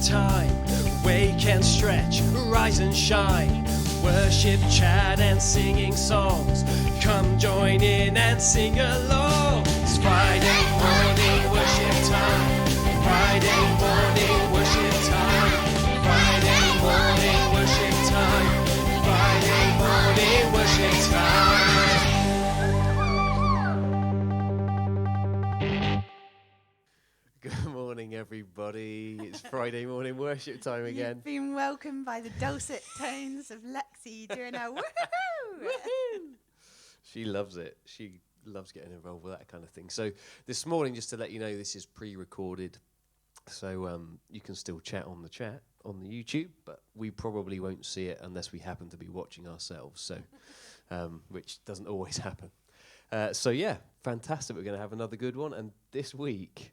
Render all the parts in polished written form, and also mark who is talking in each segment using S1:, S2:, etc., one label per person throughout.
S1: time. Wake and stretch, rise and shine. Worship, chat and singing songs. Come join in and sing along. It's Friday morning worship time. Friday morning worship time. Friday morning worship time. Friday morning worship time. Good morning, everybody. It's Friday morning worship time again.
S2: You've been welcomed by the dulcet tones of Lexi doing her woohoo!
S1: Woohoo! She loves it. She loves getting involved with that kind of thing. So this morning, just to let you know, this is pre-recorded. So you can still chat on the YouTube, but we probably won't see it unless we happen to be watching ourselves. So, which doesn't always happen. So yeah, fantastic. We're going to have another good one. And this week,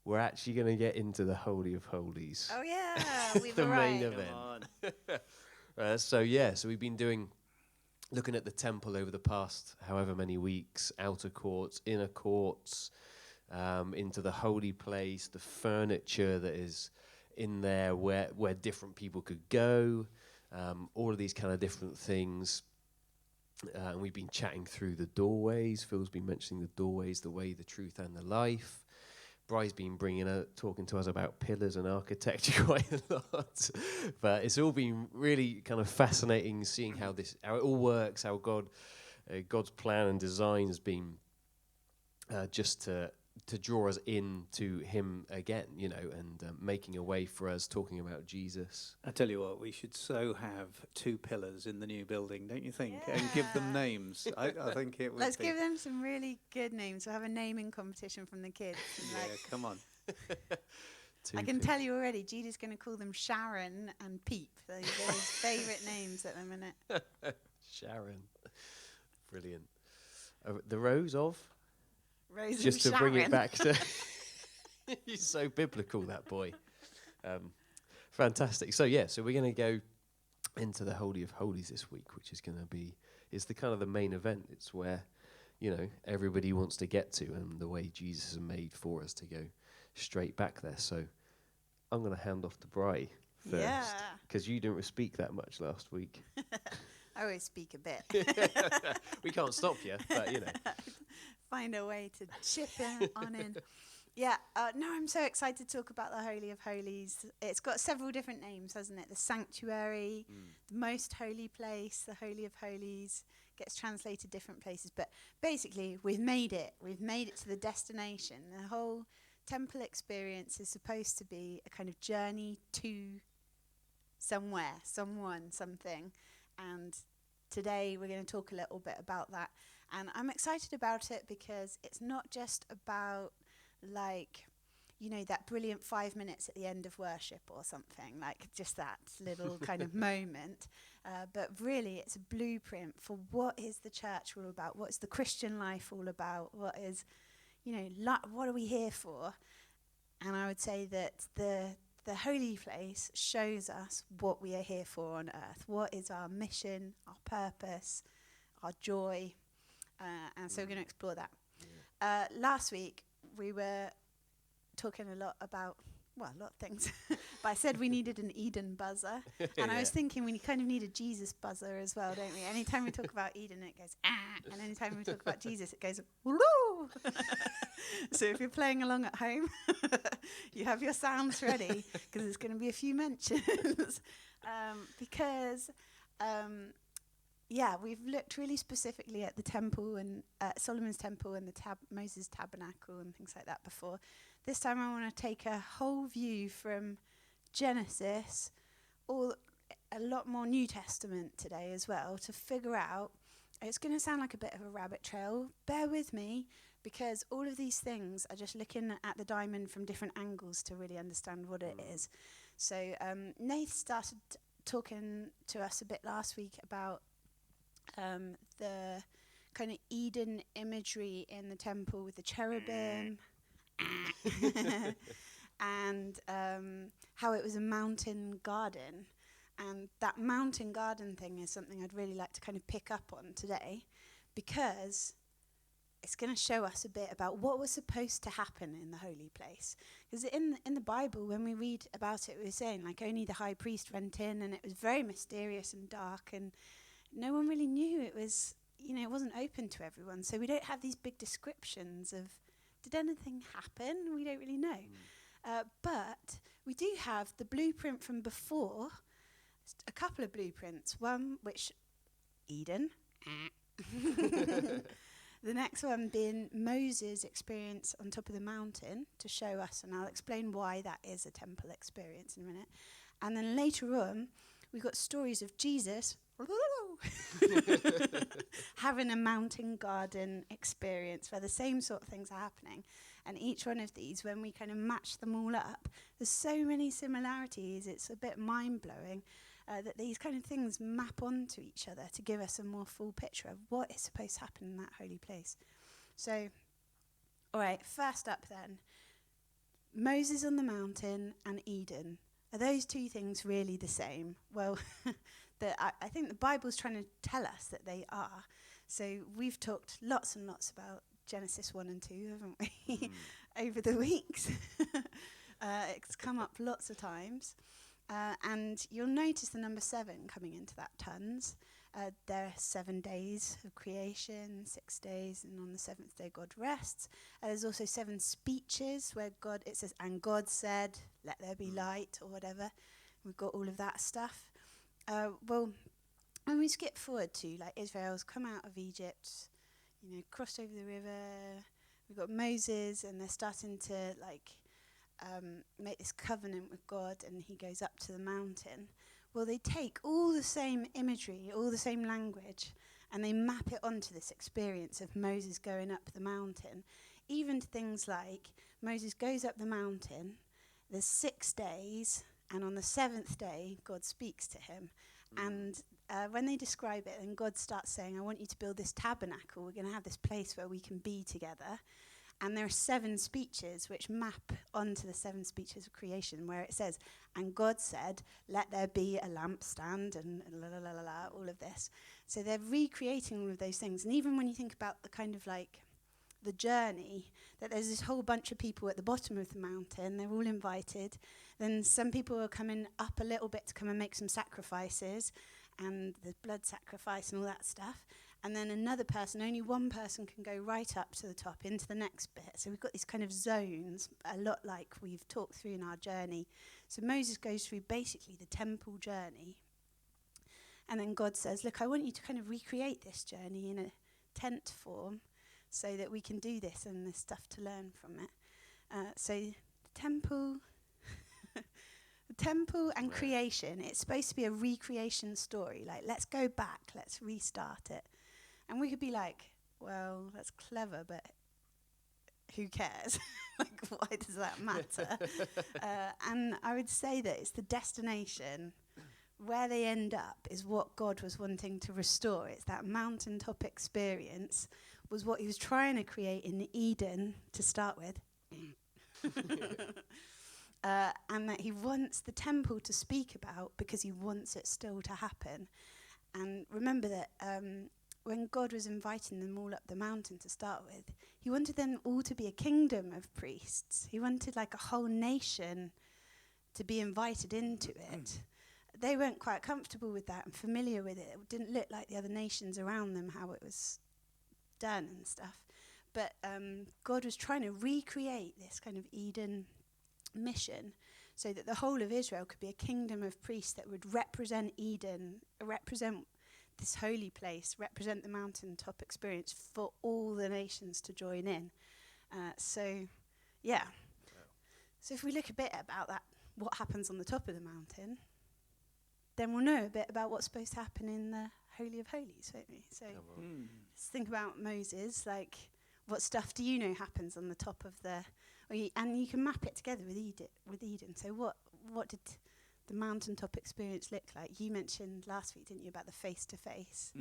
S1: we're actually going to get into the Holy of Holies.
S2: Oh yeah, we've
S1: the main
S2: arrived.
S1: event. So we've been looking at the temple over the past however many weeks, outer courts, inner courts, into the holy place, the furniture that is in there where different people could go, all of these kind of different things. And we've been chatting through the doorways. Phil's been mentioning the doorways, the way, the truth, and the life. Bry's been talking to us about pillars and architecture quite a lot. But it's all been really kind of fascinating seeing how it all works, how God's plan and design has been just to draw us into him again, and making a way for us, talking about Jesus.
S3: I tell you what, we should so have 2 pillars in the new building, don't you think?
S2: Yeah.
S3: And give them names. I think it would
S2: Let's
S3: be.
S2: give them some really good names. We'll have a naming competition from the kids.
S3: Yeah, come on.
S2: I can tell you already, Judy's going to call them Sharon and Peep. Those are his favourite names at the minute.
S1: Sharon. Brilliant. The Rose of?
S2: Rose
S1: Just
S2: and
S1: to bring
S2: Sharon.
S1: it back to... He's so biblical, that boy. Fantastic. So we're going to go into the Holy of Holies this week, which is going to be... It's the kind of the main event. It's where, everybody wants to get to, and the way Jesus has made for us to go straight back there. So I'm going to hand off to Bri first, because you didn't speak that much last week.
S2: I always speak a bit.
S1: We can't stop you, but
S2: Find a way to chip on in. Yeah, I'm so excited to talk about the Holy of Holies. It's got several different names, hasn't it? The sanctuary, the most holy place, the Holy of Holies, gets translated different places. But basically, we've made it. We've made it to the destination. The whole temple experience is supposed to be a kind of journey to somewhere, someone, something. And today we're going to talk a little bit about that. And I'm excited about it because it's not just about that brilliant 5 minutes at the end of worship or something, like just that little kind of moment. But really it's a blueprint for what is the church all about? What is the Christian life all about? What is, what are we here for? And I would say that the holy place shows us what we are here for on earth. What is our mission, our purpose, our joy? And so we're going to explore that. Yeah. Last week, we were talking a lot about, a lot of things. But I said we needed an Eden buzzer. And I was thinking we kind of need a Jesus buzzer as well, don't we? Anytime we talk about Eden, it goes, ah. And anytime we talk about Jesus, it goes, woo. So if you're playing along at home, you have your sounds ready, because there's going to be a few mentions. We've looked really specifically at the temple and Solomon's temple and the Moses tabernacle and things like that before. This time I want to take a whole view from Genesis, a lot more New Testament today as well, to figure out, it's going to sound like a bit of a rabbit trail, bear with me, because all of these things are just looking at the diamond from different angles to really understand what it is. So Nath started talking to us a bit last week about the kind of Eden imagery in the temple with the cherubim and how it was a mountain garden. And that mountain garden thing is something I'd really like to kind of pick up on today, because it's going to show us a bit about what was supposed to happen in the holy place. Because in the Bible, when we read about it, we're saying like only the high priest went in, and it was very mysterious and dark, and no one really knew it was, it wasn't open to everyone. So we don't have these big descriptions of, did anything happen? We don't really know. But we do have the blueprint from before, a couple of blueprints. One which, Eden. The next one being Moses' experience on top of the mountain to show us, and I'll explain why that is a temple experience in a minute. And then later on, we've got stories of Jesus having a mountain garden experience where the same sort of things are happening. And each one of these, when we kind of match them all up, there's so many similarities, it's a bit mind-blowing. That these kind of things map onto each other to give us a more full picture of what is supposed to happen in that holy place. So, all right, first up then, Moses on the mountain and Eden. Are those two things really the same? Well, I think the Bible's trying to tell us that they are. So we've talked lots and lots about Genesis 1 and 2, haven't we, over the weeks. It's come up lots of times. And you'll notice the number 7 coming into that, tons. There are 7 days of creation, 6 days, and on the 7th day God rests. There's also 7 speeches where it says, and God said, let there be light, or whatever. We've got all of that stuff. Well, when we skip forward to, like, Israel's come out of Egypt, crossed over the river. We've got Moses, and they're starting to, make this covenant with God, and he goes up to the mountain. Well, they take all the same imagery, all the same language, and they map it onto this experience of Moses going up the mountain. Even to things like Moses goes up the mountain, there's 6 days, and on the 7th day, God speaks to him. And when they describe it, and God starts saying, I want you to build this tabernacle. We're going to have this place where we can be together. And there are 7 speeches which map onto the 7 speeches of creation, where it says, and God said, let there be a lampstand, and la la la la la, all of this. So they're recreating all of those things. And even when you think about the kind of like the journey, that there's this whole bunch of people at the bottom of the mountain, they're all invited. Then some people are coming up a little bit to come and make some sacrifices, and the blood sacrifice and all that stuff. And then another person, only one person can go right up to the top into the next bit. So we've got these kind of zones, a lot like we've talked through in our journey. So Moses goes through basically the temple journey. And then God says, look, I want you to kind of recreate this journey in a tent form so that we can do this, and there's stuff to learn from it. So the temple... The temple and creation, it's supposed to be a recreation story. Like, let's go back, let's restart it. And we could be like, well, that's clever, but who cares? Like, why does that matter? And I would say that it's the destination. Where they end up is what God was wanting to restore. It's that mountaintop experience was what he was trying to create in Eden to start with. And that he wants the temple to speak about because he wants it still to happen. And remember that when God was inviting them all up the mountain to start with, he wanted them all to be a kingdom of priests. He wanted like a whole nation to be invited into it. They weren't quite comfortable with that and familiar with it. It didn't look like the other nations around them, how it was done and stuff. But God was trying to recreate this kind of Eden mission so that the whole of Israel could be a kingdom of priests that would represent Eden, represent this holy place, represent the mountaintop experience for all the nations to join in. So if we look a bit about that, what happens on the top of the mountain, then we'll know a bit about what's supposed to happen in the Holy of Holies, won't we? So let's think about Moses, like what stuff do you know happens on the top of the... and you can map it together with Eden. So what did the mountaintop experience look like? You mentioned last week, didn't you, about the face-to-face?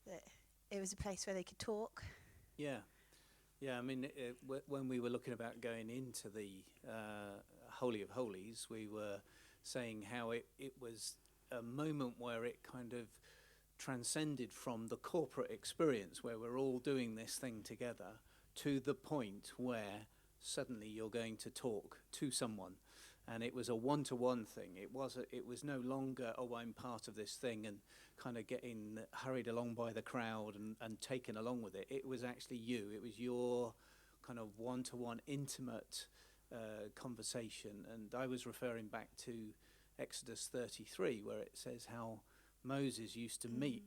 S2: That it was a place where they could talk.
S3: Yeah. I mean, when we were looking about going into the Holy of Holies, we were saying how it was a moment where it kind of transcended from the corporate experience where we're all doing this thing together to the point where suddenly you're going to talk to someone. And it was a one-to-one thing. It was no longer, oh, I'm part of this thing and kind of getting hurried along by the crowd and taken along with it. It was actually you. It was your kind of one-to-one intimate conversation. And I was referring back to Exodus 33, where it says how Moses used to meet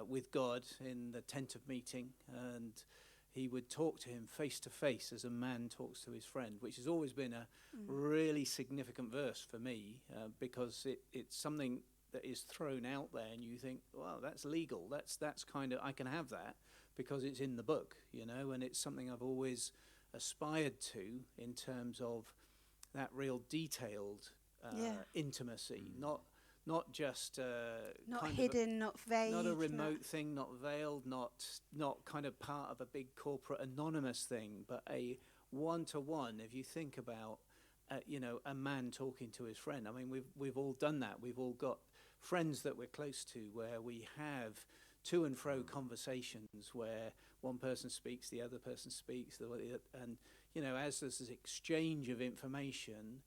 S3: with God in the tent of meeting, and he would talk to him face to face as a man talks to his friend, which has always been a really significant verse for me, because it's something that is thrown out there and you think, wow, that's legal. That's kind of, I can have that because it's in the book, you know, and it's something I've always aspired to in terms of that real detailed intimacy, not just
S2: not
S3: kind
S2: hidden, not vague,
S3: not a remote thing, not veiled, not kind of part of a big corporate anonymous thing, but a one-to-one. If you think about, a man talking to his friend, I mean, we've all done that. We've all got friends that we're close to where we have to and fro conversations where one person speaks, the other person speaks, and as there's this exchange of information,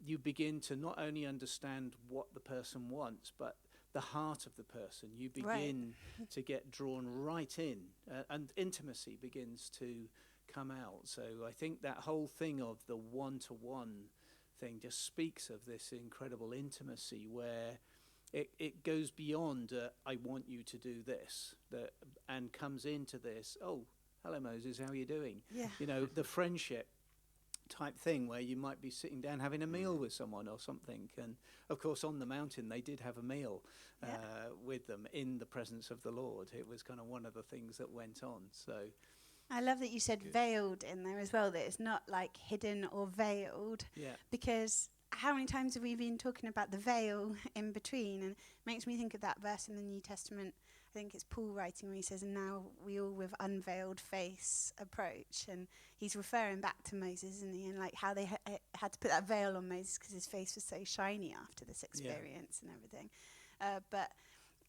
S3: you begin to not only understand what the person wants, but the heart of the person. You begin to get drawn right in, and intimacy begins to come out. So I think that whole thing of the one-to-one thing just speaks of this incredible intimacy where it goes beyond, I want you to do this, and comes into this, oh, hello, Moses, how are you doing?
S2: Yeah.
S3: The friendship type thing where you might be sitting down having a meal with someone or something, and of course on the mountain they did have a meal with them in the presence of the Lord. It was kind of one of the things that went on. So
S2: I love that you said veiled in there as well, that it's not like hidden or veiled, because how many times have we been talking about the veil in between? And it makes me think of that verse in the New Testament. I think it's Paul writing where he says, and now we all with unveiled face approach. And he's referring back to Moses, isn't he? And like how they had to put that veil on Moses because his face was so shiny after this experience and everything. But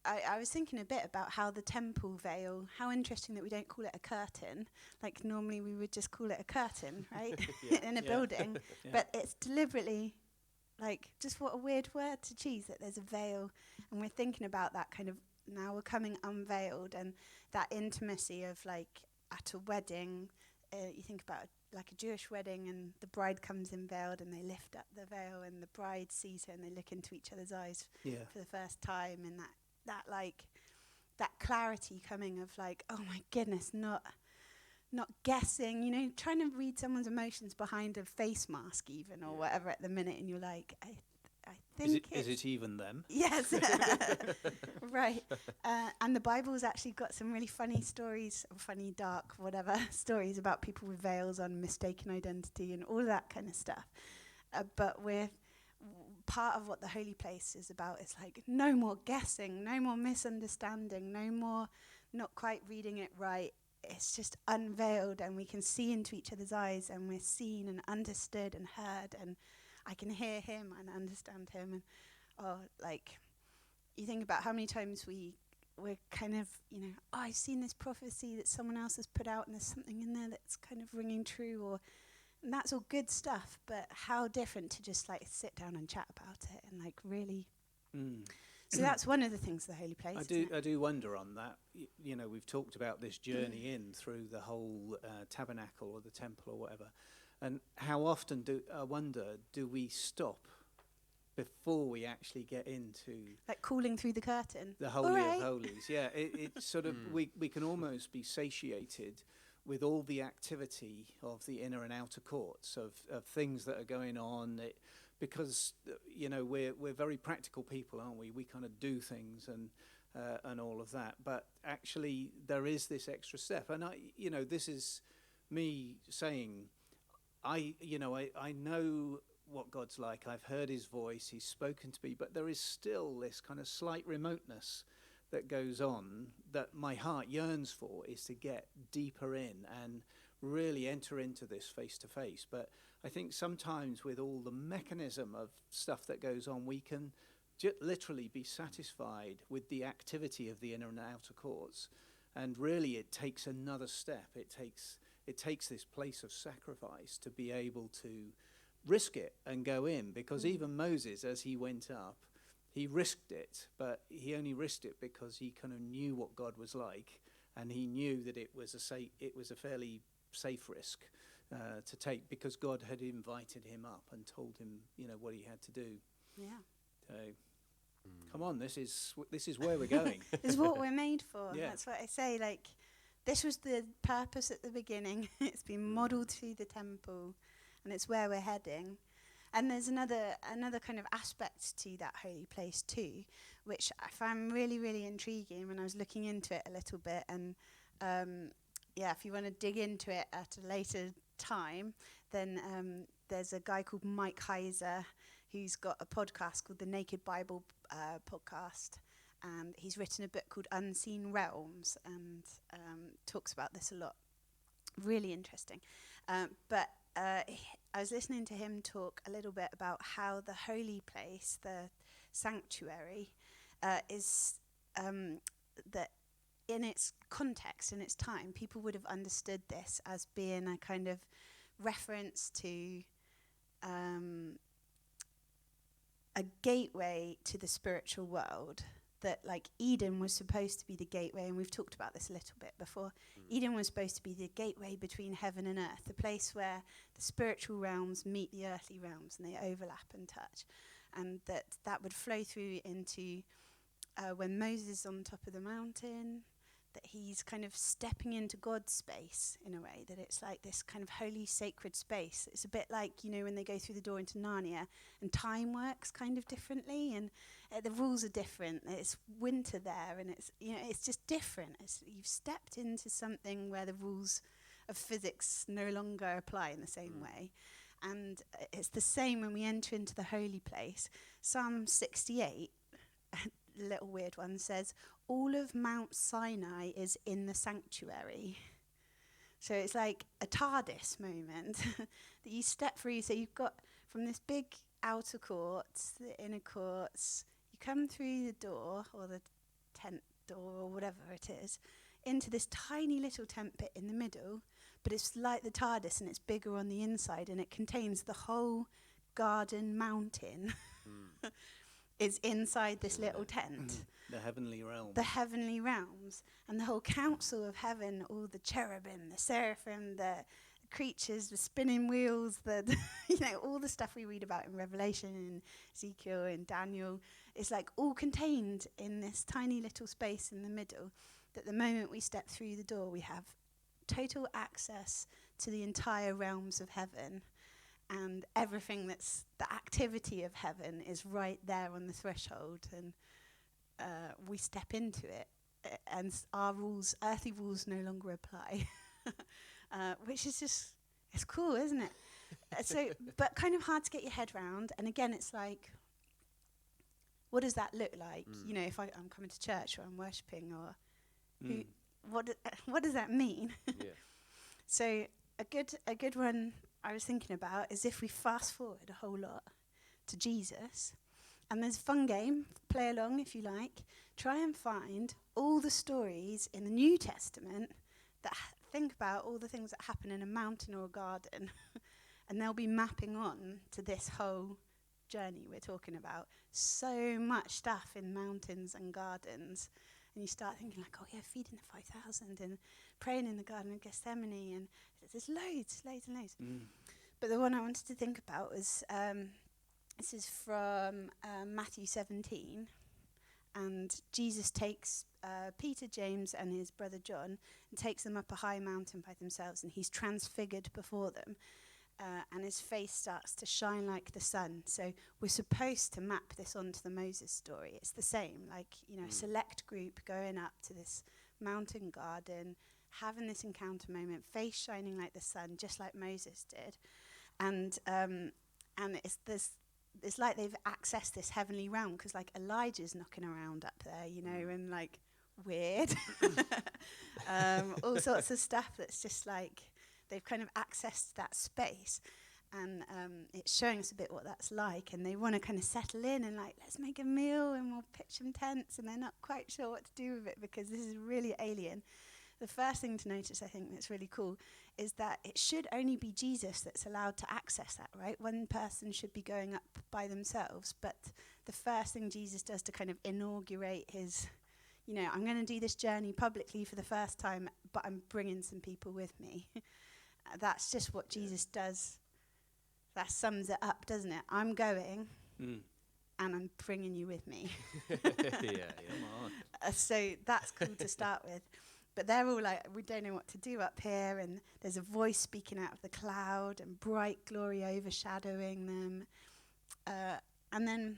S2: I was thinking a bit about how the temple veil, how interesting that we don't call it a curtain. Like normally we would just call it a curtain, right? In a building. But it's deliberately, like, just what a weird word to choose, that there's a veil. And we're thinking about that kind of, now we're coming unveiled, and that intimacy of like at a wedding, you think about like a Jewish wedding and the bride comes in veiled and they lift up the veil and the bride sees her and they look into each other's eyes for the first time, and that like that clarity coming of like, oh my goodness, not guessing, trying to read someone's emotions behind a face mask even or whatever at the minute, and you're like, I think
S3: is it even them?
S2: Yes. Right. And the Bible's actually got some really funny stories, or funny, dark, whatever, stories about people with veils on mistaken identity and all that kind of stuff. But part of what the holy place is about is like no more guessing, no more misunderstanding, no more not quite reading it right. It's just unveiled and we can see into each other's eyes and we're seen and understood and heard, and I can hear him and understand him. And you think about how many times we're kind of, I've seen this prophecy that someone else has put out and there's something in there that's kind of ringing true, and that's all good stuff, but how different to just like sit down and chat about it and like really. So that's one of the things, the holy place.
S3: I do wonder on that. We've talked about this journey in through the whole tabernacle or the temple or whatever, and how often do we stop before we actually get into
S2: like calling through the curtain,
S3: the Holy of Holies? Yeah, it's sort of we can almost be satiated with all the activity of the inner and outer courts of things that are going on. Because we're very practical people, aren't we? We kind of do things and all of that. But actually, there is this extra step, and this is me saying, I know what God's like. I've heard His voice. He's spoken to me, but there is still this kind of slight remoteness that goes on that my heart yearns for, is to get deeper in and really enter into this face to face. But I think sometimes with all the mechanism of stuff that goes on, we can literally be satisfied with the activity of the inner and outer courts. And really it takes another step. It takes this place of sacrifice to be able to risk it and go in, because even Moses, as he went up, he risked it, but he only risked it because he kind of knew what God was like, and he knew that it was a fairly safe risk to take, because God had invited him up and told him, what he had to do.
S2: Yeah.
S3: So, come on, this is where we're going.
S2: This is what we're made for.
S3: Yeah.
S2: That's what I say. Like, this was the purpose at the beginning. It's been modelled through the temple, and it's where we're heading. And there's another kind of aspect to that holy place too, which I find really, really intriguing when I was looking into it a little bit. And if you want to dig into it at a later time, then there's a guy called Mike Heiser who's got a podcast called the Naked Bible podcast. And he's written a book called Unseen Realms, and talks about this a lot. Really interesting. But I was listening to him talk a little bit about how the holy place, the sanctuary, is that in its context, in its time, people would have understood this as being a kind of reference to a gateway to the spiritual world. That, like, Eden was supposed to be the gateway, and we've talked about this a little bit before. Eden was supposed to be the gateway between heaven and earth, the place where the spiritual realms meet the earthly realms and they overlap and touch. And that would flow through into when Moses is on top of the mountain, that he's kind of stepping into God's space in a way, that it's like this kind of holy, sacred space. It's a bit like, when they go through the door into Narnia, and time works kind of differently, and the rules are different. It's winter there, and it's just different. You've stepped into something where the rules of physics no longer apply in the same way. And it's the same when we enter into the holy place. Psalm 68, a little weird one, says, all of Mount Sinai is in the sanctuary. So it's like a TARDIS moment that you step through. So you've got from this big outer courts, the inner courts, you come through the door, or the tent door, or whatever it is, into this tiny little tent pit in the middle, but it's like the TARDIS, and it's bigger on the inside, and it contains the whole garden mountain. Is inside this little tent.
S3: The heavenly realm.
S2: The heavenly realms. And the whole council of heaven, all the cherubim, the seraphim, the creatures, the spinning wheels, all the stuff we read about in Revelation and Ezekiel and Daniel, is like all contained in this tiny little space in the middle, that the moment we step through the door, we have total access to the entire realms of heaven. And everything that's the activity of heaven is right there on the threshold, and we step into it, and our rules, earthly rules, no longer apply, which is just, it's cool, isn't it? But kind of hard to get your head round. And again, it's like, what does that look like? If I'm coming to church, or I'm worshipping, or what does that mean?
S1: Yeah.
S2: So a good one I was thinking about is if we fast forward a whole lot to Jesus, and there's a fun game, play along if you like, try and find all the stories in the New Testament that think about all the things that happen in a mountain or a garden, and they'll be mapping on to this whole journey we're talking about. So much stuff in mountains and gardens, and you start thinking like, oh yeah, feeding the 5,000 and praying in the Garden of Gethsemane, and there's loads and loads. But the one I wanted to think about was, this is from Matthew 17, and Jesus takes Peter, James, and his brother John, and takes them up a high mountain by themselves, and he's transfigured before them, and his face starts to shine like the sun. So we're supposed to map this onto the Moses story. It's the same, like, a select group going up to this mountain garden, having this encounter moment, face shining like the sun, just like Moses did. And it's like they've accessed this heavenly realm, because like Elijah's knocking around up there, and like weird. All sorts of stuff that's just like they've kind of accessed that space. And it's showing us a bit what that's like, and they want to kind of settle in and like, let's make a meal and we'll pitch some tents, and they're not quite sure what to do with it because this is really alien. The first thing to notice, I think, that's really cool is that it should only be Jesus that's allowed to access that, right? One person should be going up by themselves, but the first thing Jesus does to kind of inaugurate his, I'm going to do this journey publicly for the first time, but I'm bringing some people with me. That's just what Jesus does. That sums it up, doesn't it? I'm going, and I'm bringing you with me.
S3: Come on.
S2: So that's cool to start with. But they're all like, we don't know what to do up here, and there's a voice speaking out of the cloud, and bright glory overshadowing them. And then,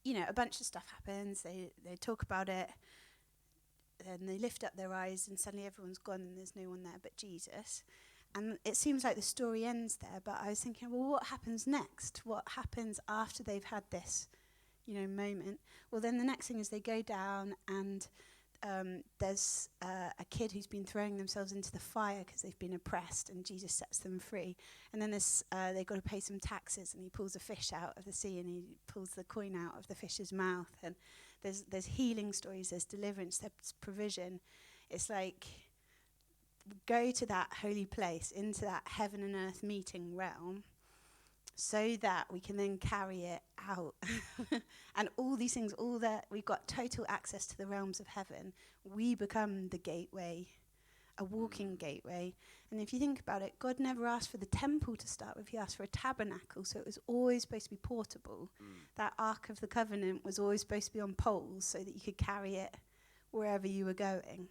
S2: a bunch of stuff happens. They talk about it, and they lift up their eyes, and suddenly everyone's gone, and there's no one there but Jesus. And it seems like the story ends there, but I was thinking, well, what happens next? What happens after they've had this, moment? Well, then the next thing is they go down, and there's a kid who's been throwing themselves into the fire because they've been oppressed, and Jesus sets them free. And then they've got to pay some taxes, and he pulls a fish out of the sea, and he pulls the coin out of the fish's mouth. And there's healing stories, there's deliverance, there's provision. It's like, go to that holy place, into that heaven and earth meeting realm, so that we can then carry it out. And all these things, all that, we've got total access to the realms of heaven. We become the gateway, a walking gateway. And if you think about it, God never asked for the temple to start with, he asked for a tabernacle, so it was always supposed to be portable. That Ark of the Covenant was always supposed to be on poles so that you could carry it wherever you were going.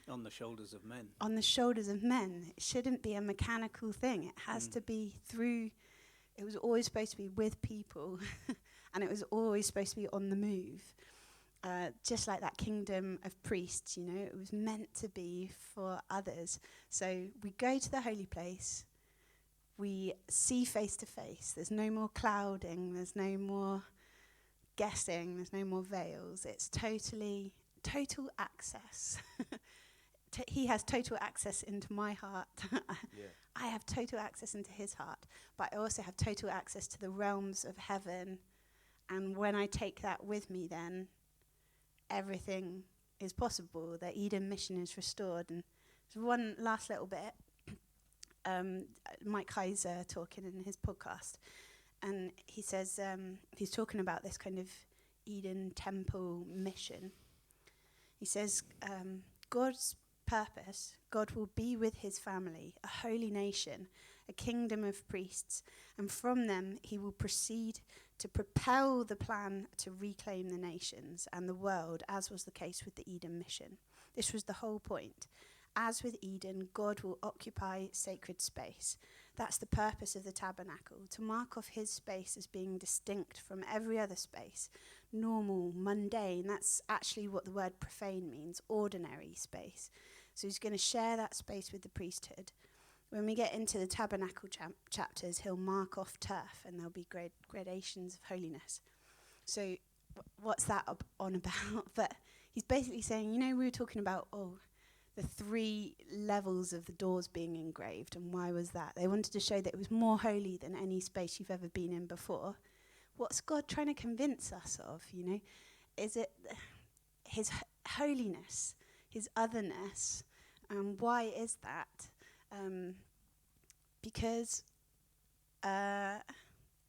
S3: On the shoulders of men.
S2: On the shoulders of men. It shouldn't be a mechanical thing. It has to be through, it was always supposed to be with people, and it was always supposed to be on the move. Just like that kingdom of priests, it was meant to be for others. So we go to the holy place, we see face to face. There's no more clouding, there's no more guessing, there's no more veils. It's total access. He has total access into my heart. I have total access into his heart, but I also have total access to the realms of heaven. And when I take that with me, then everything is possible. The Eden mission is restored. And there's one last little bit. Mike Heiser talking in his podcast, and he says he's talking about this kind of Eden temple mission. He says, God's purpose, God will be with his family, a holy nation, a kingdom of priests, and from them he will proceed to propel the plan to reclaim the nations and the world, as was the case with the Eden mission. This was the whole point. As with Eden, God will occupy sacred space. That's the purpose of the tabernacle, to mark off his space as being distinct from every other space, normal, mundane. That's actually what the word profane means, ordinary space. So he's going to share that space with the priesthood. When we get into the tabernacle chapters, he'll mark off turf, and there'll be gradations of holiness. So what's that on about? But he's basically saying, we were talking about, the 3 levels of the doors being engraved, and why was that? They wanted to show that it was more holy than any space you've ever been in before. What's God trying to convince us of, Is it his holiness, his otherness? Why is that? Because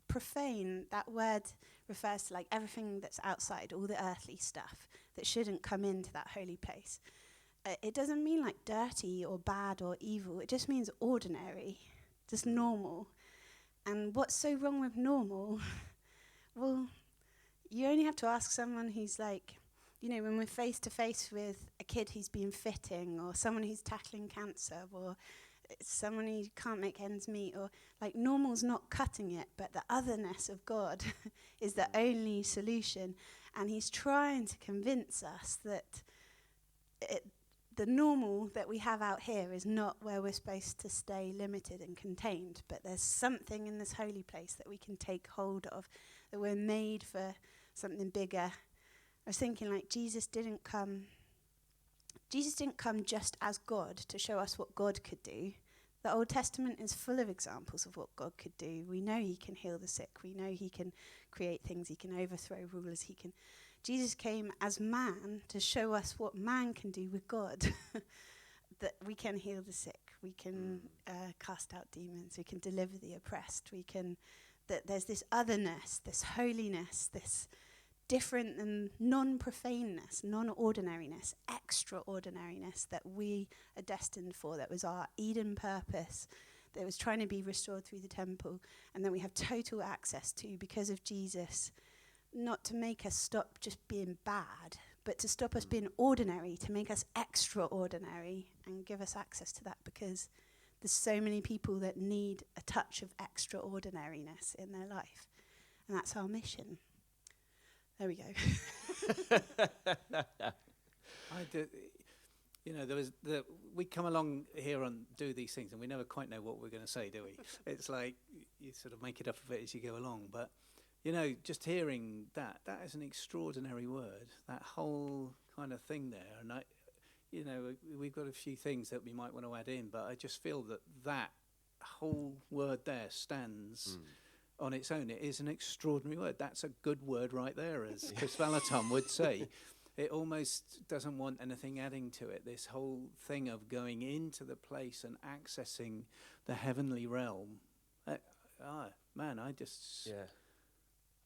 S2: profane, that word refers to like everything that's outside, all the earthly stuff that shouldn't come into that holy place. It doesn't mean like dirty or bad or evil. It just means ordinary, just normal. And what's so wrong with normal? Well, you only have to ask someone who's like, when we're face to face with a kid who's been fitting, or someone who's tackling cancer, or someone who can't make ends meet, or like normal's not cutting it, but the otherness of God is the only solution. And he's trying to convince us that the normal that we have out here is not where we're supposed to stay limited and contained, but there's something in this holy place that we can take hold of, that we're made for something bigger. I was thinking, like, Jesus didn't come just as God to show us what God could do. The Old Testament is full of examples of what God could do. We know he can heal the sick. We know he can create things. He can overthrow rulers. Jesus came as man to show us what man can do with God. That we can heal the sick. We can cast out demons. We can deliver the oppressed. That there's this otherness, this holiness, this different and non-profaneness, non-ordinariness, extraordinariness that we are destined for, that was our Eden purpose, that was trying to be restored through the temple, and that we have total access to because of Jesus, not to make us stop just being bad, but to stop us being ordinary, to make us extraordinary and give us access to that, because there's so many people that need a touch of extraordinariness in their life. And that's our mission. There we go.
S3: We come along here and do these things, and we never quite know what we're going to say, do we? It's like you sort of make it up a bit as you go along. But, just hearing that is an extraordinary word, that whole kind of thing there. And we've got a few things that we might want to add in, but I just feel that whole word there stands on its own. It is an extraordinary word. That's a good word right there, as Chris Valaton would say. It almost doesn't want anything adding to it. This whole thing of going into the place and accessing the heavenly realm.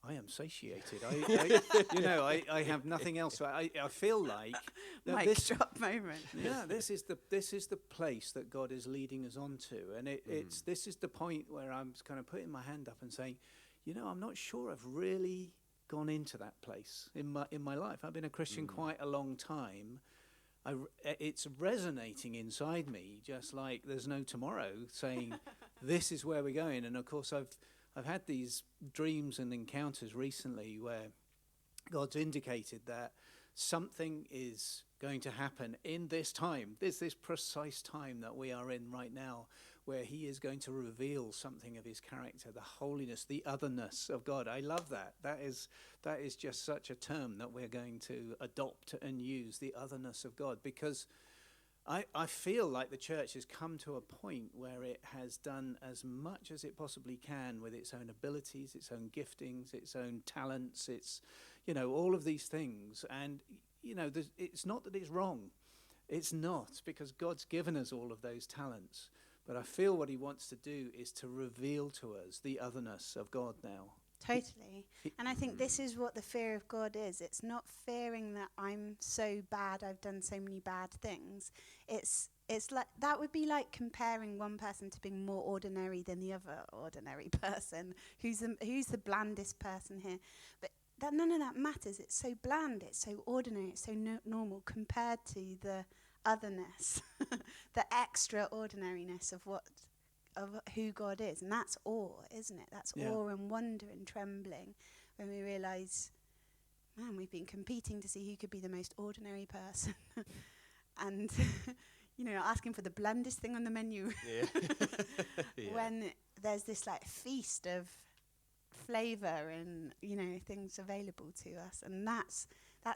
S3: I am satiated. I have nothing else. I feel like
S2: mic drop moment.
S3: Yeah, this is the place that God is leading us on to, and this is the point where I'm kind of putting my hand up and saying, I'm not sure I've really gone into that place in my life. I've been a Christian quite a long time. It's resonating inside me, just like there's no tomorrow, saying this is where we're going. And of course, I've had these dreams and encounters recently where God's indicated that something is going to happen in this time. There's this precise time that we are in right now, where he is going to reveal something of his character, the holiness, the otherness of God. I love that. That is just such a term that we're going to adopt and use, the otherness of God, because I feel like the church has come to a point where it has done as much as it possibly can with its own abilities, its own giftings, its own talents, its, all of these things. And, it's not that it's wrong. It's not, because God's given us all of those talents. But I feel what he wants to do is to reveal to us the otherness of God now.
S2: Totally. And I think this is what the fear of God is. It's not fearing that I'm so bad, I've done so many bad things. It's like, that would be like comparing one person to being more ordinary than the other ordinary person. Who's the blandest person here? But none of that matters. It's so bland, it's so ordinary, it's so normal compared to the otherness, the extraordinariness of who God is. And that's awe, isn't it? That's awe and wonder and trembling when we realise, man, we've been competing to see who could be the most ordinary person. And, asking for the blandest thing on the menu. When there's this feast of flavour and, things available to us. And that's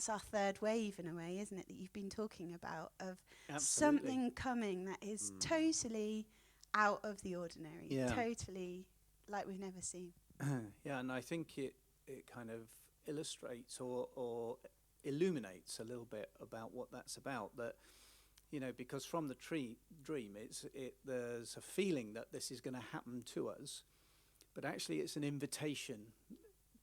S2: our third wave in a way, isn't it, that you've been talking about, of something coming that is totally out of the ordinary, totally like we've never seen.
S3: And I think it kind of illustrates or illuminates a little bit about what that's about. That, because from the dream, there's a feeling that this is going to happen to us, but actually it's an invitation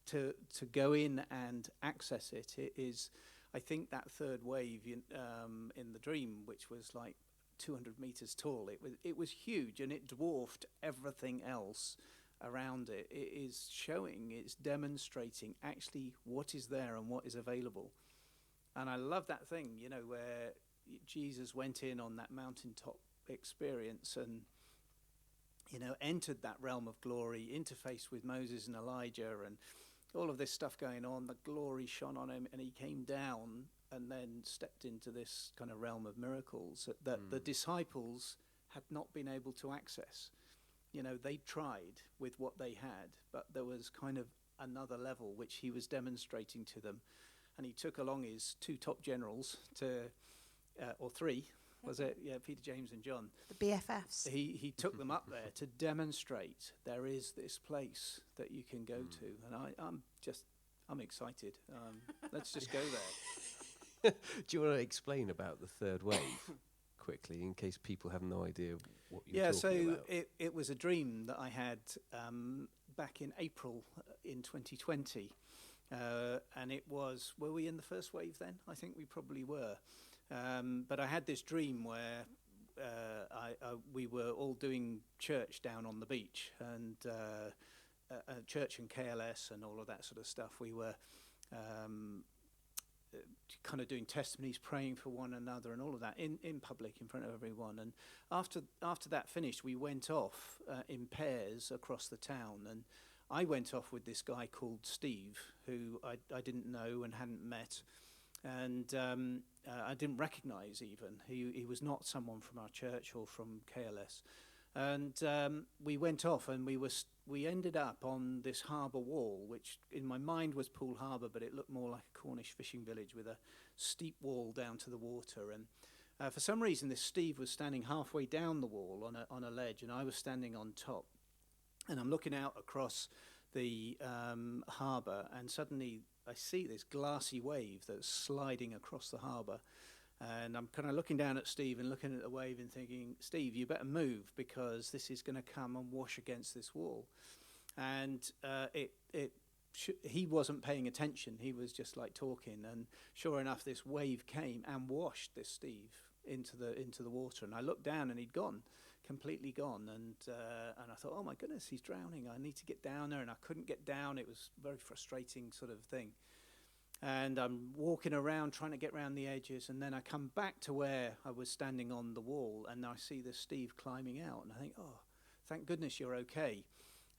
S3: to go in and access it. It is, I think, that third wave in the dream, which was like 200 meters tall. It was huge, and it dwarfed everything else around it. It is showing, it's demonstrating actually what is there and what is available. And I love that thing, where Jesus went in on that mountaintop experience and, entered that realm of glory, interfaced with Moses and Elijah and all of this stuff going on. The glory shone on him, and he came down and then stepped into this kind of realm of miracles that the disciples had not been able to access. They tried with what they had, but there was kind of another level which he was demonstrating to them. And he took along his two top generals or three, was it? Yeah, Peter, James and John.
S2: The BFFs.
S3: He took them up there to demonstrate there is this place that you can go to, and I'm excited. Let's just go there.
S1: Do you want to explain about the third wave quickly, in case people have no idea what you're
S3: Yeah,
S1: talking
S3: so
S1: about?
S3: it was a dream that I had back in April in 2020, and it was, were we in the first wave then? I think we probably were. But I had this dream where we were all doing church down on the beach, and church and KLS and all of that sort of stuff. We were kind of doing testimonies, praying for one another and all of that in public, in front of everyone. And after that finished, we went off in pairs across the town, and I went off with this guy called Steve, who I didn't know and hadn't met, and I didn't recognise even. He was not someone from our church or from KLS. And we went off, and we ended up on this harbour wall, which in my mind was Poole Harbour, but it looked more like a Cornish fishing village with a steep wall down to the water. And for some reason, this Steve was standing halfway down the wall on a ledge, and I was standing on top. And I'm looking out across the harbour, and suddenly I see this glassy wave that's sliding across the harbour. And I'm kind of looking down at Steve and looking at the wave and thinking, Steve, you better move, because this is going to come and wash against this wall. And he wasn't paying attention. He was just like talking. And sure enough, this wave came and washed this Steve into the water. And I looked down, and he'd gone, completely gone. And I thought, oh my goodness, he's drowning. I need to get down there. And I couldn't get down. It was a very frustrating sort of thing. And I'm walking around, trying to get around the edges, and then I come back to where I was standing on the wall, and I see this Steve climbing out, and I think, oh, thank goodness you're okay.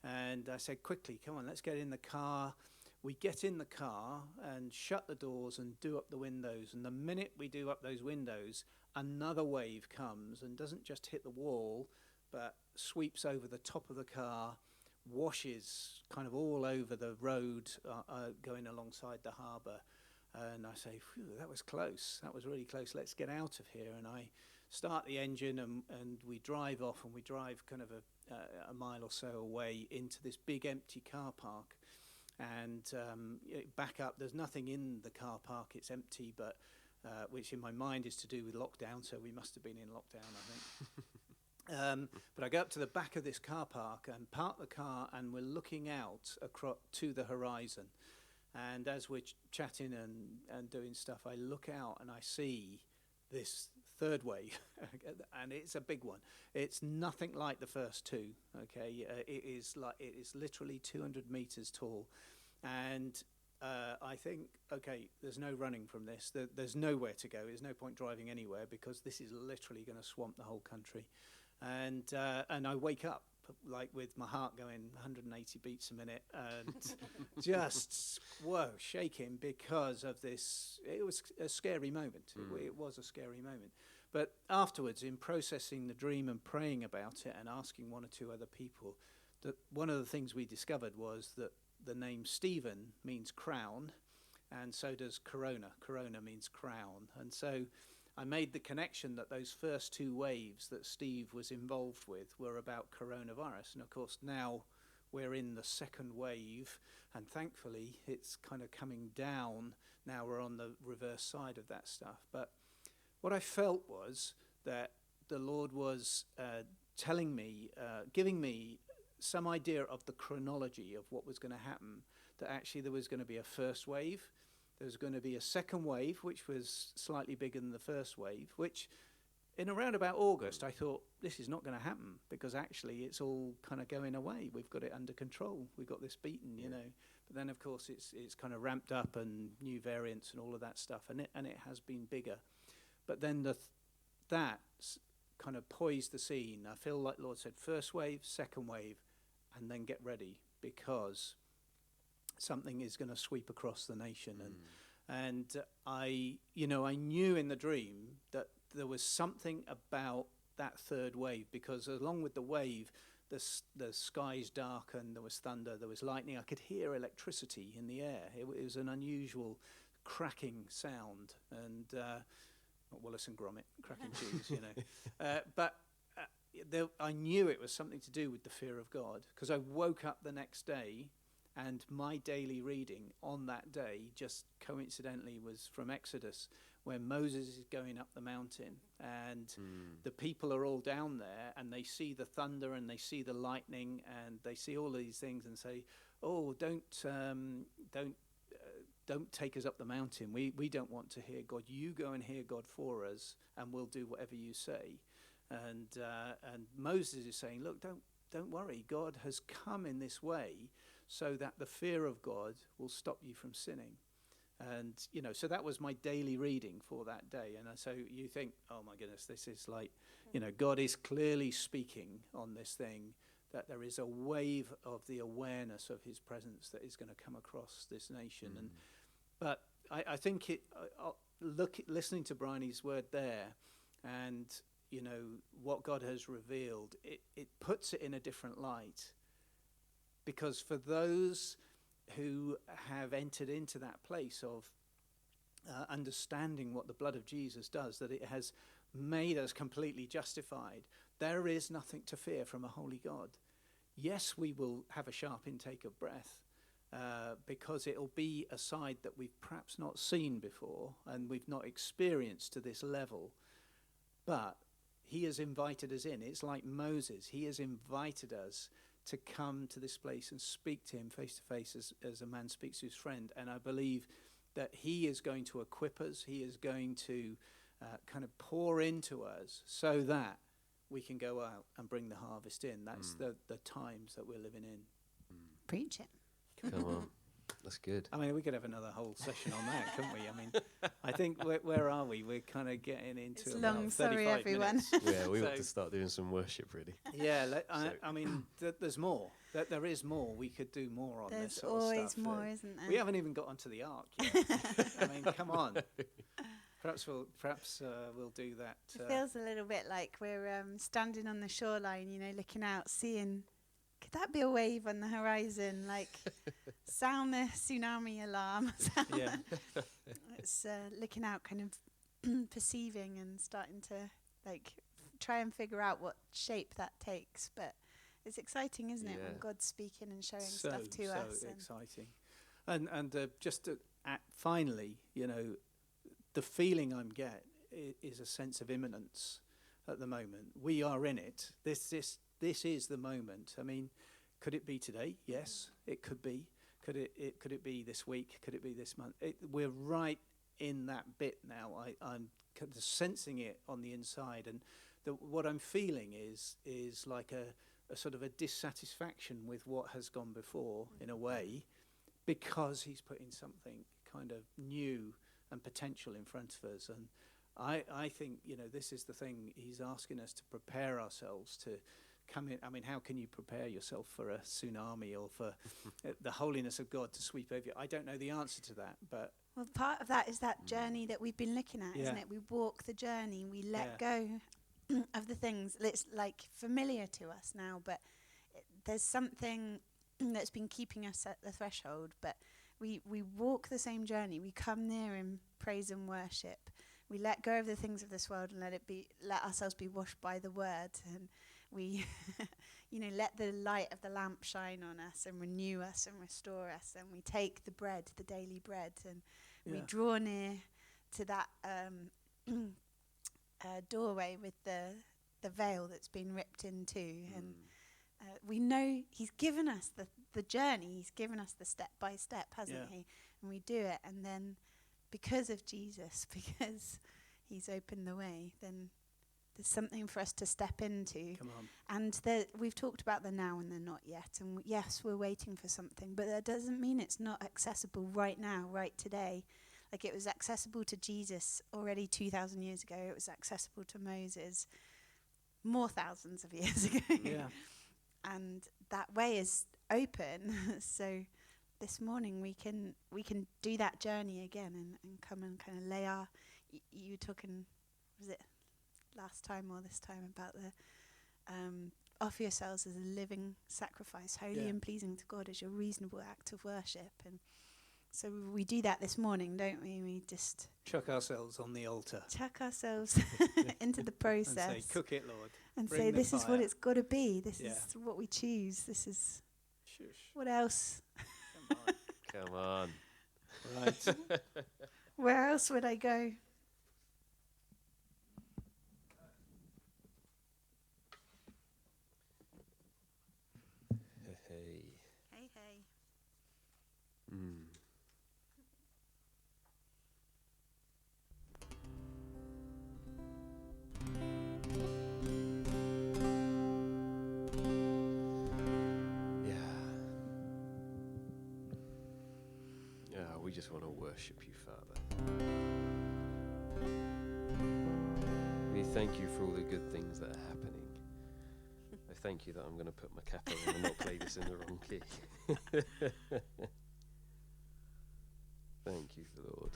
S3: And I said, quickly, come on, let's get in the car. We get in the car and shut the doors and do up the windows, and the minute we do up those windows, another wave comes and doesn't just hit the wall, but sweeps over the top of the car, washes kind of all over the road going alongside the harbour. And I say, phew, that was close. That was really close. Let's get out of here. And I start the engine, and we drive off, and we drive kind of a mile or so away into this big empty car park. And back up, there's nothing in the car park. It's empty, but which in my mind is to do with lockdown. So we must have been in lockdown, I think. But I go up to the back of this car park and park the car, and we're looking out to the horizon. And as we're chatting and doing stuff, I look out and I see this third wave, and it's a big one. It's nothing like the first two. Okay, it is literally 200 meters tall, and I think, okay, there's no running from this. There's nowhere to go. There's no point driving anywhere, because this is literally going to swamp the whole country. And I wake up like with my heart going 180 beats a minute, and just shaking because of this. It was a scary moment. It was a scary moment. But afterwards, in processing the dream and praying about it and asking one or two other people, that one of the things we discovered was that the name Stephen means crown, and so does Corona. Corona means crown, and so I made the connection that those first two waves that Steve was involved with were about coronavirus. And of course, now we're in the second wave, and thankfully it's kind of coming down. Now we're on the reverse side of that stuff. But what I felt was that the Lord was telling me, giving me some idea of the chronology of what was going to happen, that actually there was going to be a first wave. There was going to be a second wave, which was slightly bigger than the first wave, which in around about August, I thought, this is not going to happen, because actually it's all kind of going away. We've got it under control. We've got this beaten, you know. But then, of course, it's kind of ramped up, and new variants and all of that stuff, and it has been bigger. But then that kind of poised the scene. I feel like the Lord said, first wave, second wave, and then get ready, because something is going to sweep across the nation. And I knew in the dream that there was something about that third wave, because along with the wave, the skies darkened, there was thunder, there was lightning. I could hear electricity in the air. It was an unusual cracking sound. And not Wallace and Gromit, cracking cheese, but I knew it was something to do with the fear of God, because I woke up the next day and my daily reading on that day just coincidentally was from Exodus, where Moses is going up the mountain and the people are all down there and they see the thunder and they see the lightning and they see all these things and say, oh, don't take us up the mountain. We don't want to hear God. You go and hear God for us and we'll do whatever you say. And Moses is saying, look, don't worry. God has come in this way so that the fear of God will stop you from sinning. And, so that was my daily reading for that day. And so you think, oh my goodness, this is like, God is clearly speaking on this thing, that there is a wave of the awareness of his presence that is going to come across this nation. But I think listening to Bryony's word there and, what God has revealed, it puts it in a different light. Because for those who have entered into that place of understanding what the blood of Jesus does, that it has made us completely justified, there is nothing to fear from a holy God. Yes, we will have a sharp intake of breath because it'll be a side that we've perhaps not seen before and we've not experienced to this level. But he has invited us in. It's like Moses. He has invited us to come to this place and speak to him face to face as a man speaks to his friend. And I believe that he is going to equip us. He is going to kind of pour into us so that we can go out and bring the harvest in. That's the times that we're living in.
S2: Preach it.
S1: Come on. That's good.
S3: I mean, we could have another whole session on that, couldn't we? I mean, I think, where are we? We're kind of getting into
S2: It's
S3: about
S2: long,
S3: 35
S2: sorry, everyone.
S3: minutes.
S1: Yeah, we ought
S3: So-
S1: to start doing some worship, really.
S3: Yeah, I mean, there's more. There is more. We could do more on this
S2: There's
S3: sort of
S2: always
S3: stuff.
S2: more, isn't there?
S3: We haven't even got onto the ark yet. I mean, come on. Perhaps we'll do that.
S2: It feels a little bit like we're standing on the shoreline, looking out, seeing, could that be a wave on the horizon? Like, sound the tsunami alarm.
S3: Yeah.
S2: It's looking out, kind of perceiving and starting to, try and figure out what shape that takes. But it's exciting, isn't it, when
S1: Yeah.
S2: God's speaking and showing stuff to us.
S3: So exciting. And just to finally, the feeling I'm getting is a sense of imminence at the moment. We are in it. This is the moment. I mean, could it be today? Yes, it could be. Could it be this week? Could it be this month? We're right in that bit now. I'm kind of sensing it on the inside, and what I'm feeling is like a sort of a dissatisfaction with what has gone before, in a way, because he's putting something kind of new and potential in front of us. And I think, this is the thing. He's asking us to prepare ourselves to come in. I mean, how can you prepare yourself for a tsunami or for the holiness of God to sweep over you? I don't know the answer to that, but...
S2: Well, part of that is that journey that we've been looking at, isn't
S3: Yeah.
S2: it? We walk the journey, we let
S3: Yeah.
S2: go of the things that's familiar to us now, but there's something that's been keeping us at the threshold. But we walk the same journey. We come near in praise and worship. We let go of the things of this world and let ourselves be washed by the word, and we let the light of the lamp shine on us and renew us and restore us. And we take the bread, the daily bread, and we draw near to that doorway with the veil that's been ripped in two. And we know he's given us the journey. He's given us the step by step, hasn't he? And we do it. And then because of Jesus, because he's opened the way, then there's something for us to step into.
S3: Come on.
S2: And we've talked about the now and the not yet. And yes, we're waiting for something, but that doesn't mean it's not accessible right now, right today. Like, it was accessible to Jesus already 2,000 years ago. It was accessible to Moses more thousands of years ago.
S3: Yeah.
S2: And that way is open. So this morning we can do that journey again and come and kind of lay our... you were talking, was it last time or this time, about the offer yourselves as a living sacrifice, holy and pleasing to God, as your reasonable act of worship. And So we do that this morning, don't we? We just
S3: Chuck ourselves on the altar
S2: chuck ourselves into the process
S3: and say, "Cook it, Lord."
S2: and
S3: bring
S2: say,
S3: the
S2: this is what
S3: fire."
S2: it's got to be. This
S3: Yeah.
S2: is what we choose. This is
S3: Shush.
S2: what else?
S3: Come on.
S1: Come on.
S3: Right.
S2: Where else would I go?
S1: Hey.
S2: Hey, hey.
S1: Mm. Yeah. Yeah, we just want to worship you, Father. We thank you for all the good things that are happening. I thank you that I'm going to put my cap on and not play this in the wrong key. Thank you, Lord.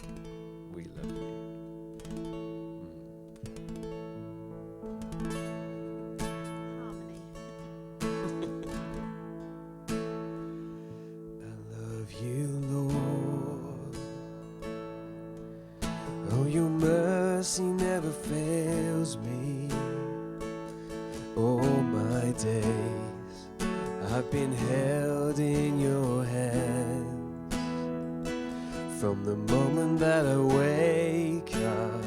S1: We love you.
S2: Harmony.
S1: I love you, Lord. Oh, your mercy never fails me. All my days I've been held in your hands. From the moment that I wake up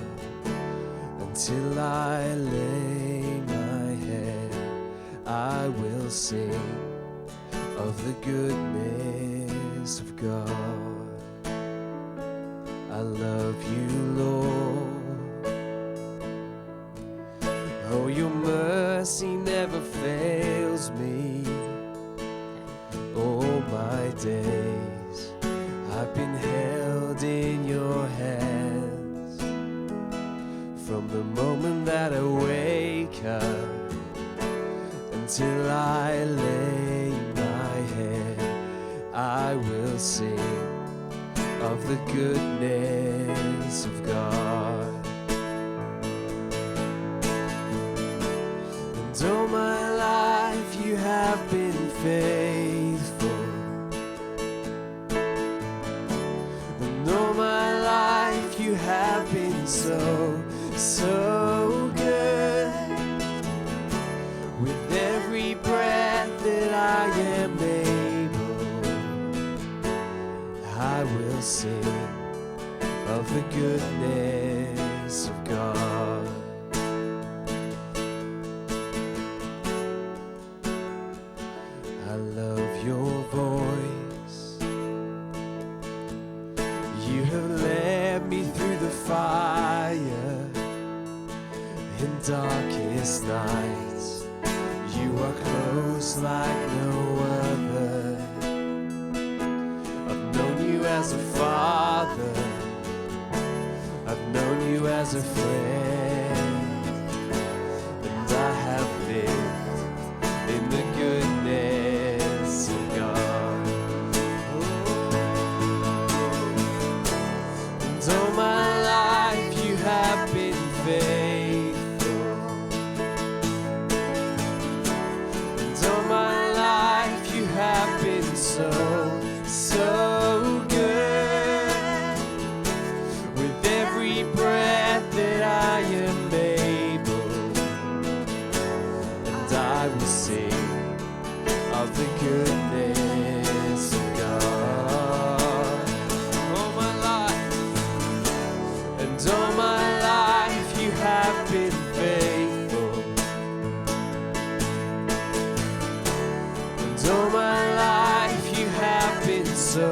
S1: until I lay my head, I will sing of the goodness of God. I love you, Lord. Oh, your mercy never fails me. All my days I've been held in your hands. From the moment that I wake up until I lay my head, I will sing of the goodness of God. And all my life you have been faithful. And all my life you have been so, so good. With every breath that I am able, I will sing of the goodness of God. I love your voice. You have led me through the fire in darkest nights. You are close like no other. I've known you as a father. I've known you as a friend. And I have lived in the goodness of God. And all my life you have been faithful. And all my life you have been so, so good. With every breath that I am able, and I will sing of the goodness of God. All my life, and all my life you have been faithful. And all my life you have been so,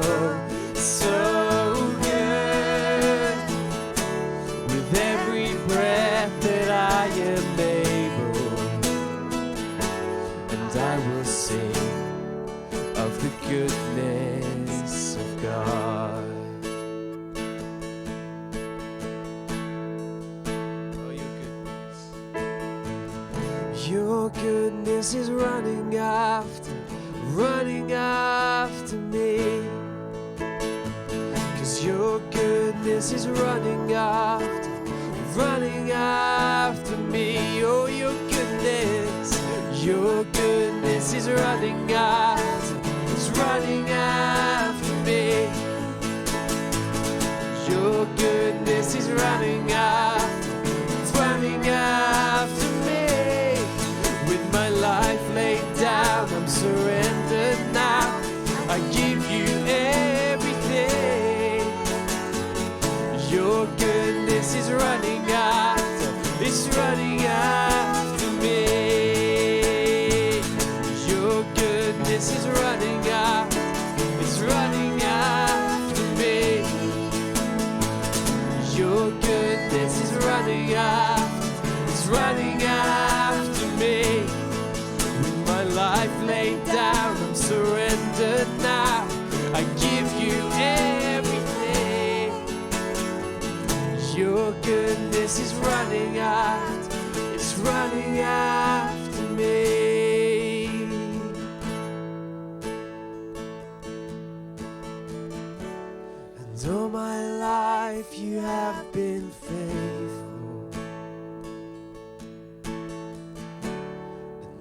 S1: so good. With every breath that I am able, and I will sing of the goodness of God. Oh, your goodness is running after me. 'Cause your goodness is running after me. Oh, your goodness is running after me. goodness is running after, it's running after me. And all my life you have been faithful.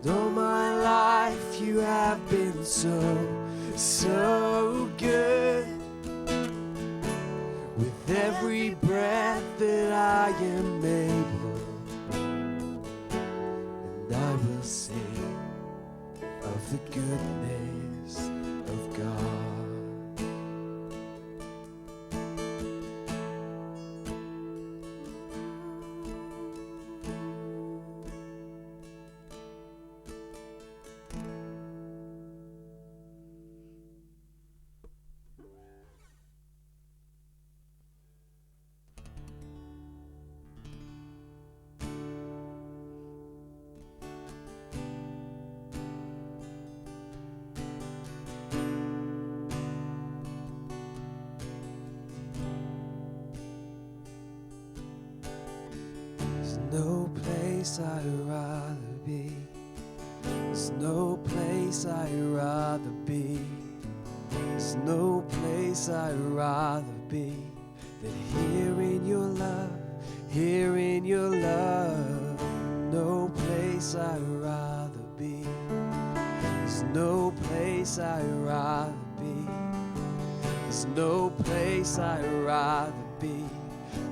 S1: And all my life you have been so good. With every breath that I am able, and I will sing of the goodness of God. No place I'd rather be. There's no place I'd rather be. There's no place I'd rather be than here in your love, here in your love. No place I'd rather be. There's no place I'd rather be. There's no place I'd rather be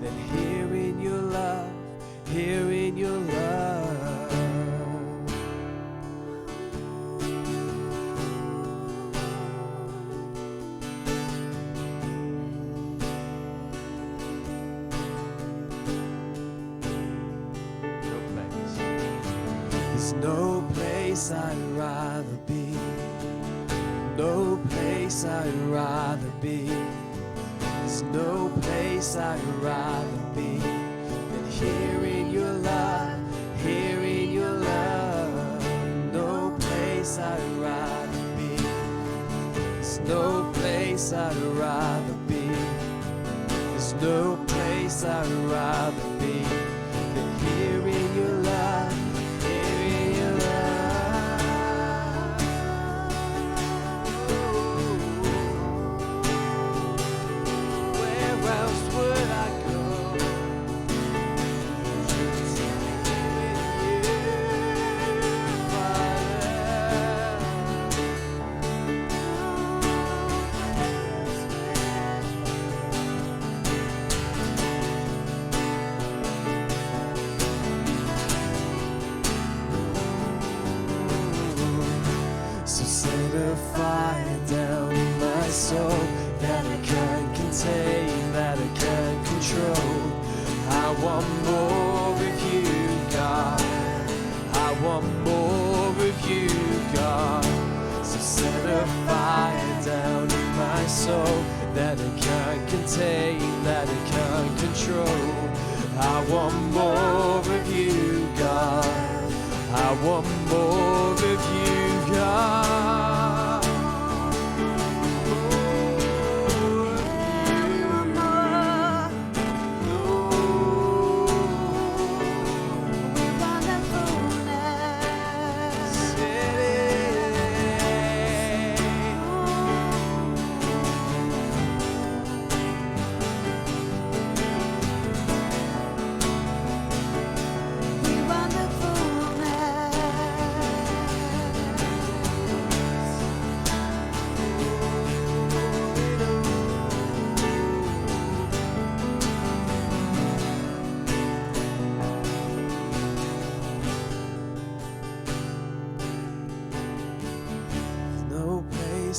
S1: than here in your love, here in your love. There's no place I'd rather be. No place I'd rather be. There's no place I'd rather be than here in your love, here in your love. No place I'd rather be. There's no place I'd rather be. There's no place I'd rather be than here in your love, here in your love. Where else would I go? So set a fire down in my soul that I can't contain, that I can't control. I want more of you, God. I want more of you, God. So set a fire down in my soul that I can't contain, that I can't control. I want more of you, God. I want more of you, God.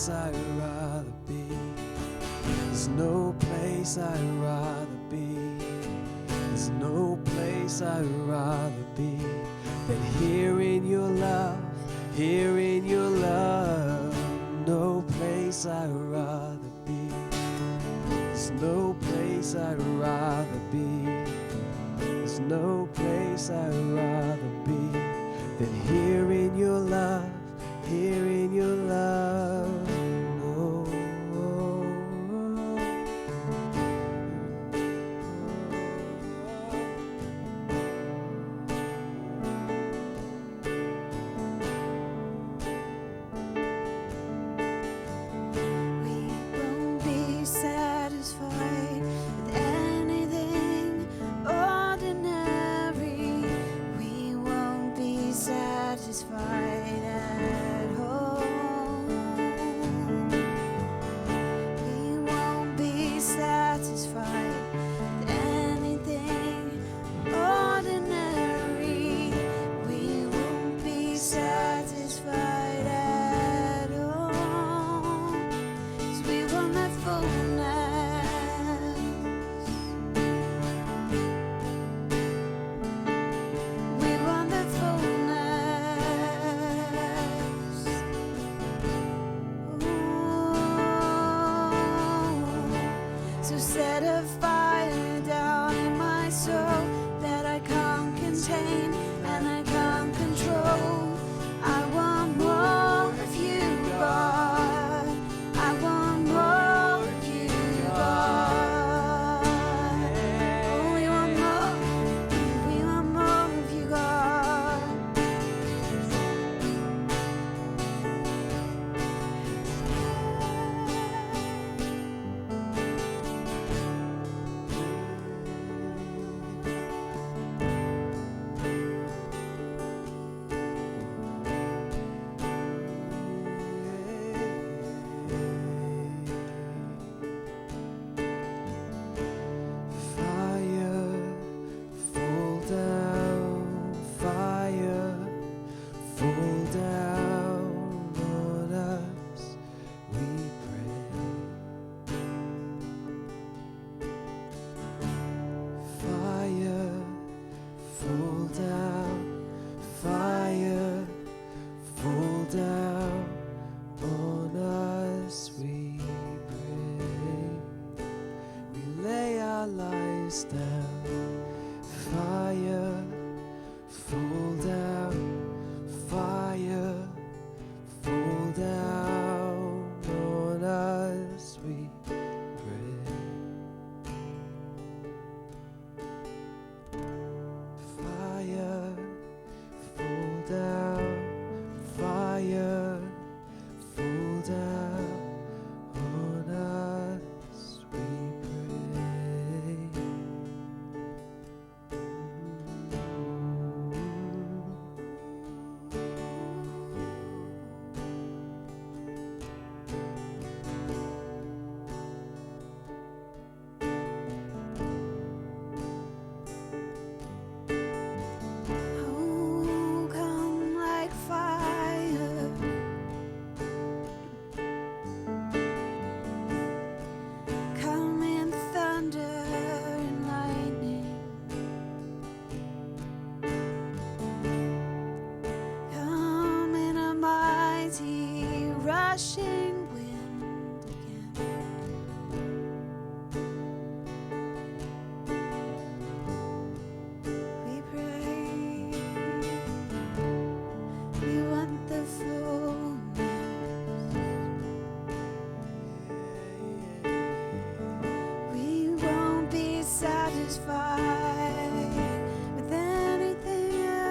S1: I'd rather be. There's no place I'd rather be. There's no place I'd rather be than here in your love, here in your love. No place I'd rather be. There's no place I'd rather be. There's no place I'd rather be than here in your love, here in your love. Oh,
S2: So set a fire down in my soul that I can't contain and I can't control. I want more of you, God. I want more of you, God. Oh, we want more of you, God.
S1: Fire, fall down, fire, fall down on us, we pray. Fire, fall down, fire, fall down on us, we pray. We lay our lives down. Fire, fall down. Fire, fall down on us, we pray. Fire, fall down. Fire, fall down on us, we pray.
S2: Oh, come like fire. Come in thunder and lightning. Come in a mighty rushing wind again. We pray. We want the fullness. We won't be satisfied with anything else.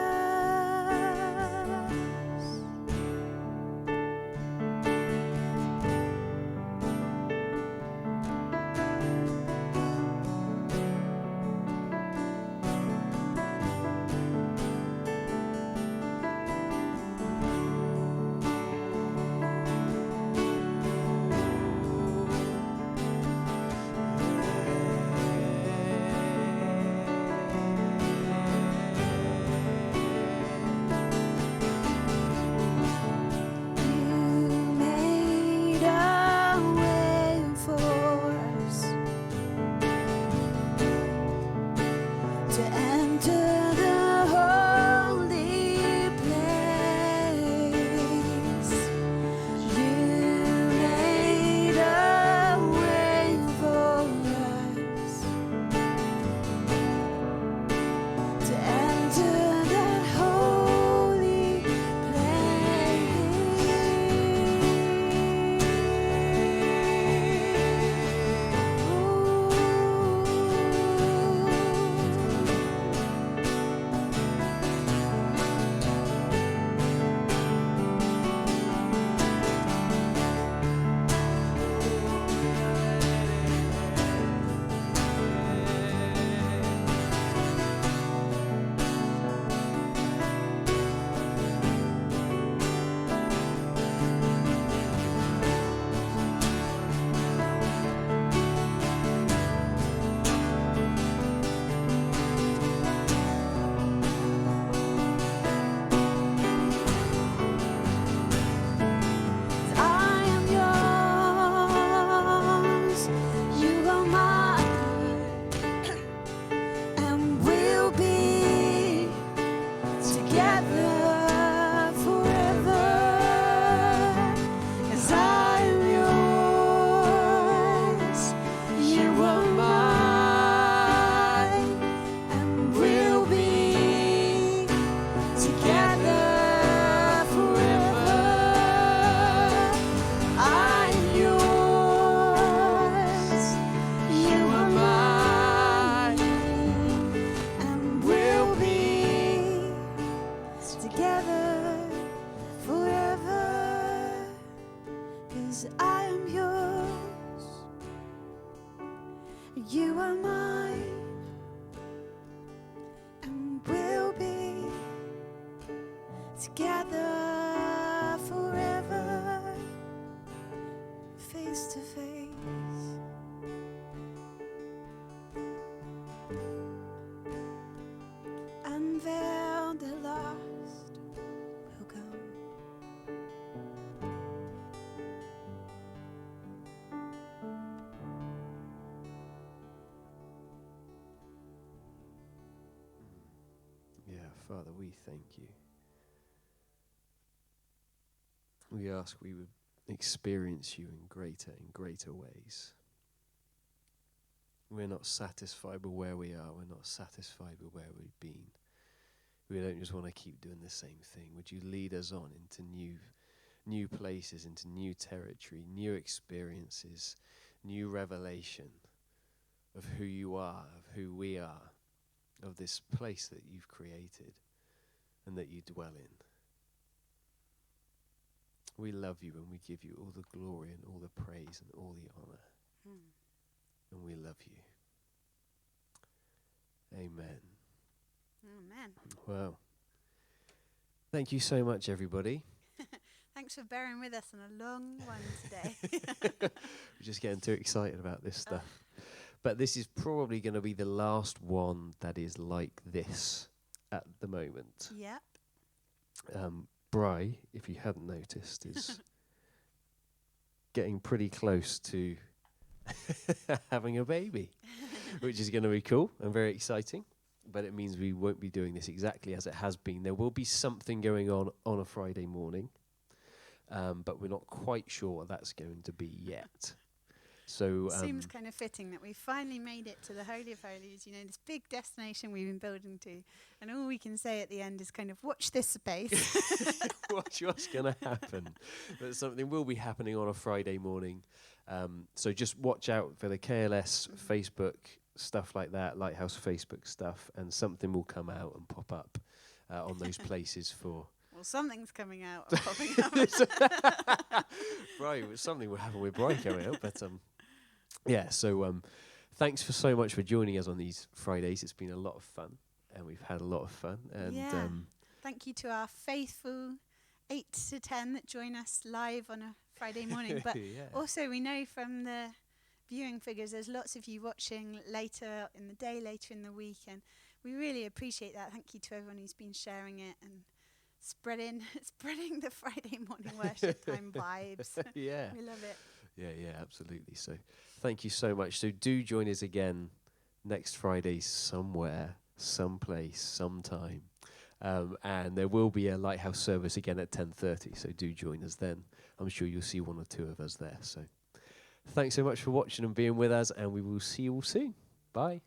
S2: You are mine, and we'll be together forever, face to face. Unveiled the lost will come.
S1: Yeah, Father, we thank you. We ask we would experience you in greater and greater ways. We're not satisfied with where we are. We're not satisfied with where we've been. We don't just want to keep doing the same thing. Would you lead us on into new places, into new territory, new experiences, new revelation of who you are, of who we are, of this place that you've created and that you dwell in. We love you and we give you all the glory and all the praise and all the honor. And we love you. Amen.
S2: Amen.
S1: Well, thank you so much, everybody.
S2: Thanks for bearing with us on a long one today.
S1: We're just getting too excited about this stuff. But this is probably going to be the last one that is like this at the moment.
S2: Yep.
S1: Bri, if you hadn't noticed, is getting pretty close to having a baby, which is going to be cool and very exciting. But it means we won't be doing this exactly as it has been. There will be something going on a Friday morning, but we're not quite sure what that's going to be yet. So
S2: seems kind of fitting that we finally made it to the Holy of Holies, this big destination we've been building to. And all we can say at the end is kind of watch this space.
S1: watch what's going to happen. But something will be happening on a Friday morning. So just watch out for the KLS Facebook, stuff like that, Lighthouse Facebook stuff, and something will come out and pop up on those places for...
S2: Well, something's coming out and popping up.
S1: Right, something will happen with Brian coming out, but yeah, so thanks for so much for joining us on these Fridays. It's been a lot of fun, and we've had a lot of fun. And
S2: thank you to our faithful 8 to 10 that join us live on a Friday morning. But also we know from the viewing figures there's lots of you watching later in the day, later in the week, and we really appreciate that. Thank you to everyone who's been sharing it and spreading the Friday morning worship time vibes.
S1: Yeah.
S2: We love it.
S1: Yeah, absolutely. So thank you so much. So do join us again next Friday somewhere, someplace, sometime. And there will be a Lighthouse service again at 10:30, so do join us then. I'm sure you'll see one or two of us there. So thanks so much for watching and being with us, and we will see you all soon. Bye.